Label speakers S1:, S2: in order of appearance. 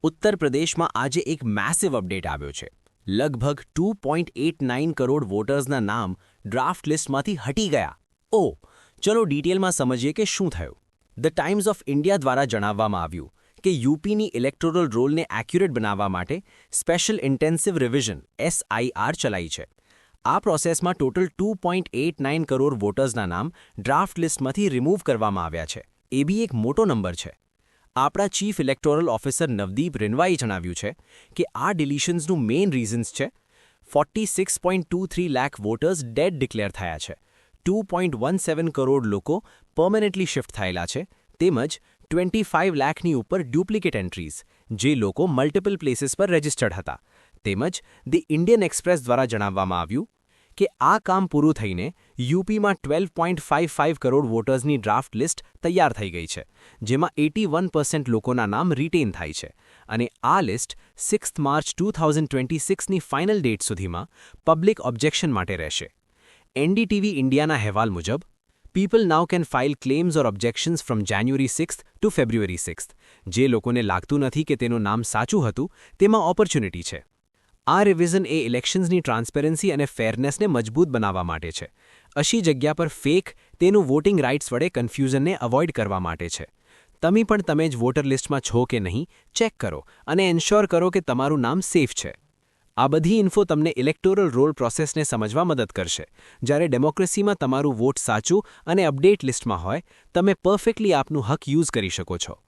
S1: ઉત્તર પ્રદેશમાં આજે એક મેસિવ અપડેટ આવ્યો છે. લગભગ 2.89 કરોડ વોટર્સના નામ ડ્રાફ્ટ લિસ્ટમાંથી હટી ગયા. ચલો ડિટેલમાં સમજીએ કે શું થયું. ધ ટાઈમ્સ ઓફ ઇન્ડિયા દ્વારા જણાવવામાં આવ્યું કે યુપીની ઇલેક્ટોરલ રોલને એક્યુરેટ બનાવવા માટે સ્પેશિયલ ઇન્ટેન્સિવ રિવિઝન SIR ચલાઈ છે. આ પ્રોસેસમાં ટોટલ 2.89 કરોડ વોટર્સના નામ ડ્રાફ્ટ લિસ્ટમાંથી રિમૂવ કરવામાં આવ્યા છે. એ બી એક મોટો નંબર છે. આપણા ચીફ ઇલેક્ટોરલ ઓફિસર નવદીપ રિનવાઈએ જણાવ્યું છે કે આ ડિલિશન્સનું મેઇન રીઝન્સ છે 46.23 લાખ વોટર્સ ડેડ ડિક્લેર થયા છે, 2.17 કરોડ લોકો પરમેનન્ટલી શિફ્ટ થયેલા છે, તેમજ 25 લાખની ઉપર ડુપ્લિકેટ એન્ટ્રીઝ, જે લોકો મલ્ટિપલ પ્લેસીસ પર રજિસ્ટર્ડ હતા. તેમજ ધી ઇન્ડિયન એક્સપ્રેસ દ્વારા જણાવવામાં આવ્યું કે આ કામ પૂરું થઈને યુપીમાં 12.55 કરોડ વોટર્સની ડ્રાફ્ટ લિસ્ટ તૈયાર થઈ ગઈ છે, જેમાં 81% લોકોના નામ રિટેઇન થાય છે અને આ લિસ્ટ 6 માર્ચ 2026ની ફાઇનલ ડેટ સુધીમાં પબ્લિક ઓબ્જેક્શન માટે રહેશે. NDTV ઇન્ડિયાના અહેવાલ મુજબ people now can file claims or objections from January 6 to February 6. જે લોકોને લાગતું નથી કે તેનું નામ સાચું હતું, તેમાં ઓપોર્ચ્યુનિટી છે. આ રિવિઝન એ ઇલેક્શન્સની ટ્રાન્સપેરન્સી અને ફેરનેસને મજબૂત બનાવવા માટે છે. અશી જગ્યા પર ફેક તેનું વોટિંગ રાઇટ્સ વડે કન્ફ્યુઝનને અવોઇડ કરવા માટે છે. તમે જ વોટર લિસ્ટમાં છો કે નહીં ચેક કરો અને એન્શ્યોર કરો કે તમારું નામ સેફ છે. આ બધી ઇન્ફો તમને ઇલેક્ટોરલ રોલ પ્રોસેસને સમજવા મદદ કરશે. જ્યારે ડેમોક્રેસીમાં તમારું વોટ સાચું અને અપડેટ લિસ્ટમાં હોય, તમે પરફેક્ટલી આપનું હક યુઝ કરી શકો છો.